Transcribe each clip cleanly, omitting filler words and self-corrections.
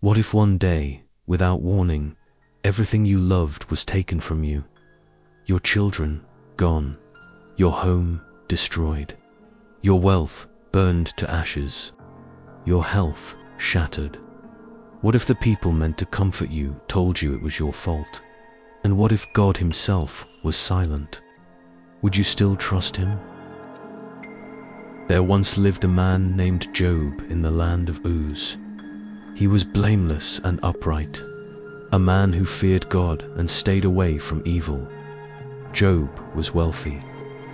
What if one day, without warning, everything you loved was taken from you? Your children gone, your home destroyed, your wealth burned to ashes, your health shattered. What if the people meant to comfort you told you it was your fault? And what if God himself was silent? Would you still trust him? There once lived a man named Job in the land of Uz. He was blameless and upright, a man who feared God and stayed away from evil. Job was wealthy,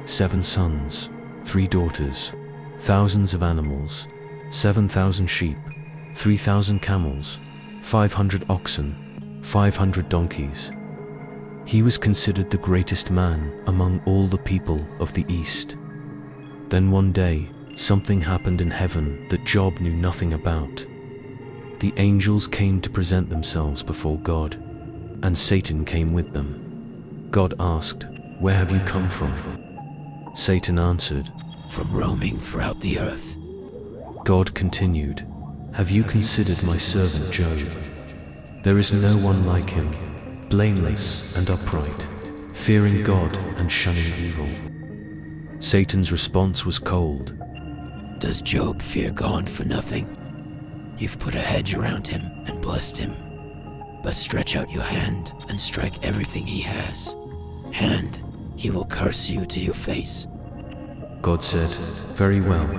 7 sons, 3 daughters, thousands of animals, 7,000 sheep, 3,000 camels, 500 oxen, 500 donkeys. He was considered the greatest man among all the people of the East. Then one day, something happened in heaven that Job knew nothing about. The angels came to present themselves before God, and Satan came with them. God asked, "Where have you come from?" Satan answered, "From roaming throughout the earth." God continued, "Have you considered my servant Job? There is no one like him, blameless and upright, fearing God and shunning evil." Satan's response was cold. "Does Job fear God for nothing? You've put a hedge around him and blessed him. But stretch out your hand and strike everything he has. Hand, he will curse you to your face." God said, "Very well.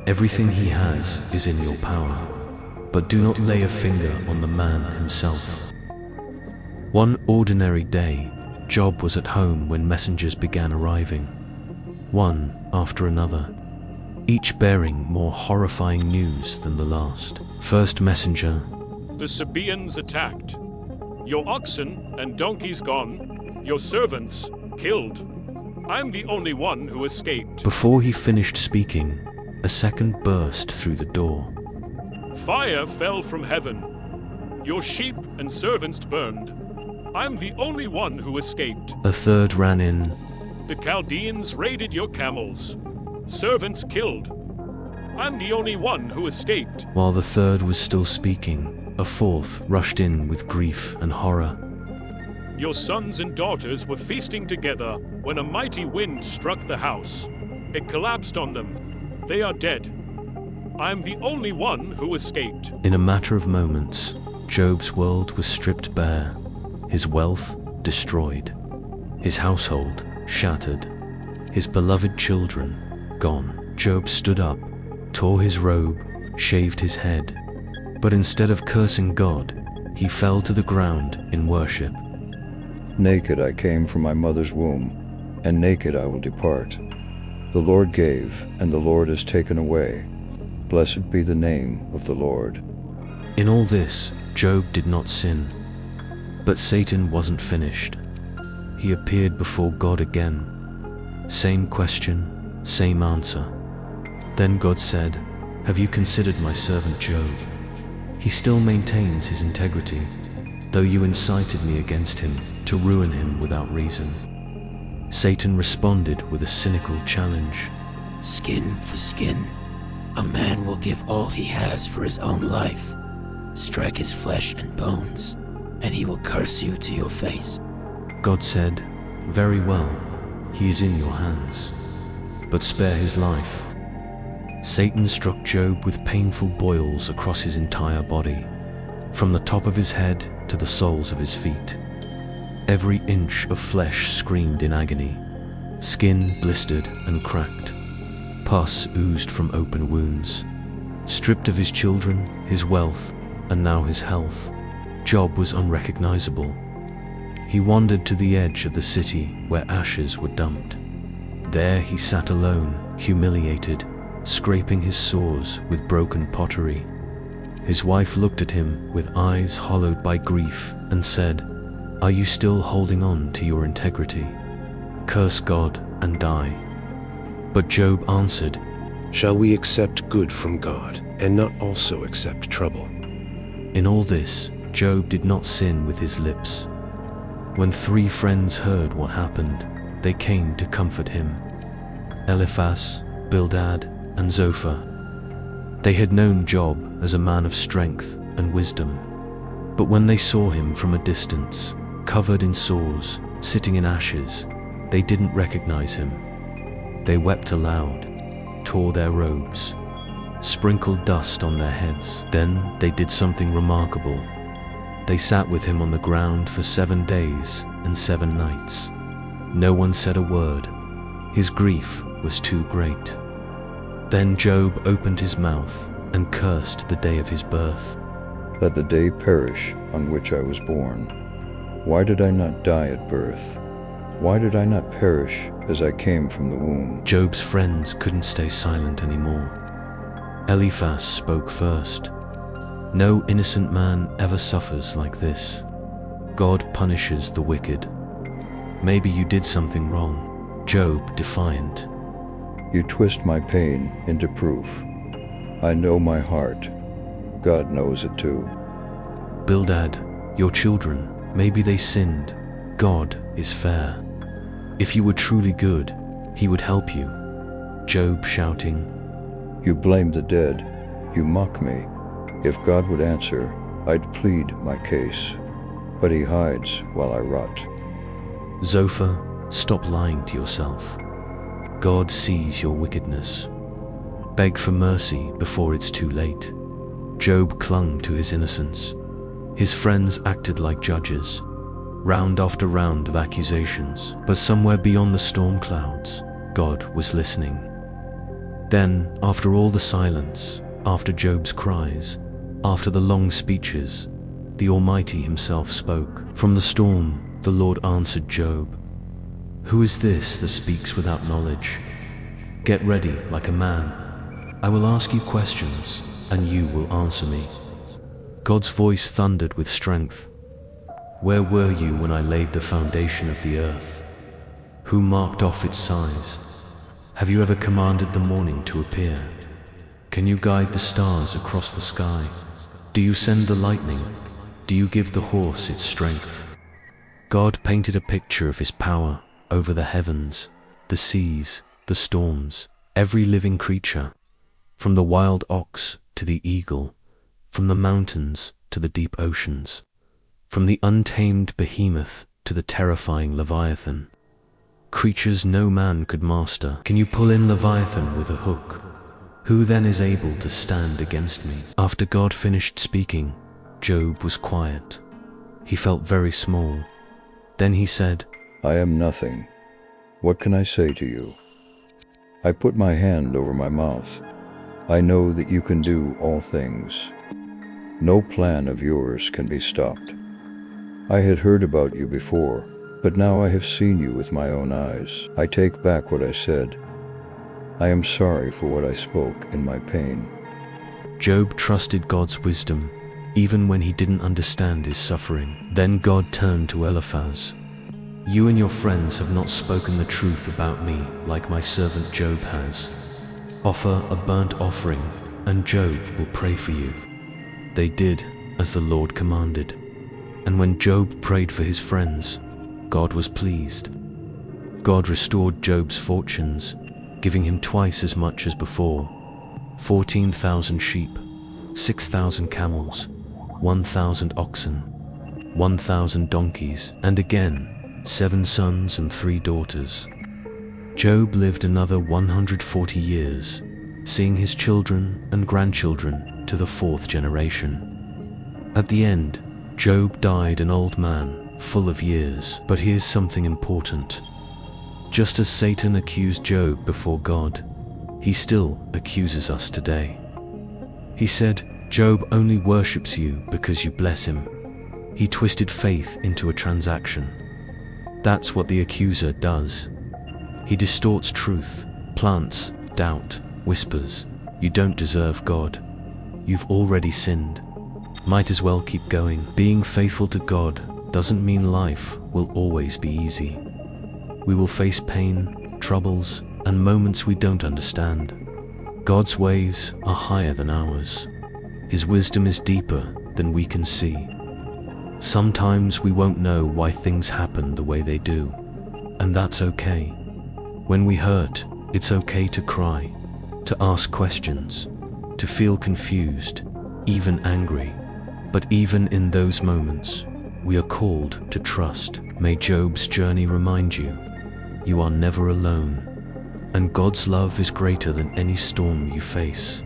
Everything he has is in your power, but do not lay a finger on the man himself." One ordinary day, Job was at home when messengers began arriving, one after another, each bearing more horrifying news than the last. First messenger: "The Sabaeans attacked. Your oxen and donkeys gone, your servants killed. I'm the only one who escaped." Before he finished speaking, a second burst through the door. "Fire fell from heaven. Your sheep and servants burned. I'm the only one who escaped." A third ran in. "The Chaldeans raided your camels. Servants killed. I'm the only one who escaped." While the third was still speaking, a fourth rushed in with grief and horror. "Your sons and daughters were feasting together when a mighty wind struck the house. It collapsed on them. They are dead. I'm the only one who escaped." In a matter of moments, Job's world was stripped bare, his wealth destroyed, his household shattered, his beloved children gone. Job stood up, tore his robe, shaved his head, but instead of cursing God, he fell to the ground in worship. "Naked I came from my mother's womb, and naked I will depart. The Lord gave, and the Lord has taken away. Blessed be the name of the Lord." In all this, Job did not sin. But Satan wasn't finished. He appeared before God again. Same question, same answer. Then God said, "Have you considered my servant Job? He still maintains his integrity, though you incited me against him to ruin him without reason." Satan responded with a cynical challenge. "Skin for skin. A man will give all he has for his own life. Strike his flesh and bones, and he will curse you to your face." God said, "Very well, he is in your hands, but spare his life." Satan struck Job with painful boils across his entire body, from the top of his head to the soles of his feet. Every inch of flesh screamed in agony. Skin blistered and cracked. Pus oozed from open wounds. Stripped of his children, his wealth, and now his health, Job was unrecognizable. He wandered to the edge of the city where ashes were dumped. There he sat alone, humiliated, scraping his sores with broken pottery. His wife looked at him with eyes hollowed by grief and said, "Are you still holding on to your integrity? Curse God and die." But Job answered, "Shall we accept good from God and not also accept trouble?" In all this, Job did not sin with his lips. When 3 friends heard what happened, they came to comfort him: Eliphaz, Bildad, and Zophar. They had known Job as a man of strength and wisdom. But when they saw him from a distance, covered in sores, sitting in ashes, they didn't recognize him. They wept aloud, tore their robes, sprinkled dust on their heads. Then they did something remarkable. They sat with him on the ground for 7 days and 7 nights. No one said a word. His grief was too great. Then Job opened his mouth and cursed the day of his birth. Let the day perish on which I was born. Why did I not die at birth? Why did I not perish as I came from the womb? Job's friends couldn't stay silent anymore. Eliphaz spoke first. No innocent man ever suffers like this. God punishes the wicked. Maybe you did something wrong. Job defiant. You twist my pain into proof. I know my heart. God knows it too. Bildad, your children, maybe they sinned. God is fair. If you were truly good, he would help you. Job shouting. You blame the dead. You mock me. If God would answer, I'd plead my case. But he hides while I rot. Zophar, stop lying to yourself. God sees your wickedness. Beg for mercy before it's too late. Job clung to his innocence. His friends acted like judges. Round after round of accusations. But somewhere beyond the storm clouds, God was listening. Then, after all the silence, after Job's cries, after the long speeches, the Almighty himself spoke. From the storm, the Lord answered Job. Who is this that speaks without knowledge? Get ready like a man. I will ask you questions, and you will answer me. God's voice thundered with strength. Where were you when I laid the foundation of the earth? Who marked off its size? Have you ever commanded the morning to appear? Can you guide the stars across the sky? Do you send the lightning? Do you give the horse its strength? God painted a picture of his power over the heavens, the seas, the storms, every living creature, from the wild ox to the eagle, from the mountains to the deep oceans, from the untamed behemoth to the terrifying Leviathan. Creatures no man could master. Can you pull in Leviathan with a hook? Who then is able to stand against me? After God finished speaking, Job was quiet. He felt very small. Then he said, I am nothing. What can I say to you? I put my hand over my mouth. I know that you can do all things. No plan of yours can be stopped. I had heard about you before, but now I have seen you with my own eyes. I take back what I said. I am sorry for what I spoke in my pain. Job trusted God's wisdom, even when he didn't understand his suffering. Then God turned to Eliphaz. You and your friends have not spoken the truth about me like my servant Job has. Offer a burnt offering, and Job will pray for you. They did as the Lord commanded. And when Job prayed for his friends, God was pleased. God restored Job's fortunes, giving him twice as much as before. 14,000 sheep, 6,000 camels, 1,000 oxen, 1,000 donkeys, and again 7 sons and 3 daughters. Job lived another 140 years, seeing his children and grandchildren to the 4th generation. At the end, Job died an old man, full of years. But here's something important. Just as Satan accused Job before God, he still accuses us today. He said, Job only worships you because you bless him. He twisted faith into a transaction. That's what the accuser does. He distorts truth, plants doubt, whispers, you don't deserve God. You've already sinned. Might as well keep going. Being faithful to God doesn't mean life will always be easy. We will face pain, troubles, and moments we don't understand. God's ways are higher than ours. His wisdom is deeper than we can see. Sometimes we won't know why things happen the way they do, and that's okay. When we hurt, it's okay to cry, to ask questions, to feel confused, even angry. But even in those moments, we are called to trust. May Job's journey remind you, you are never alone, and God's love is greater than any storm you face.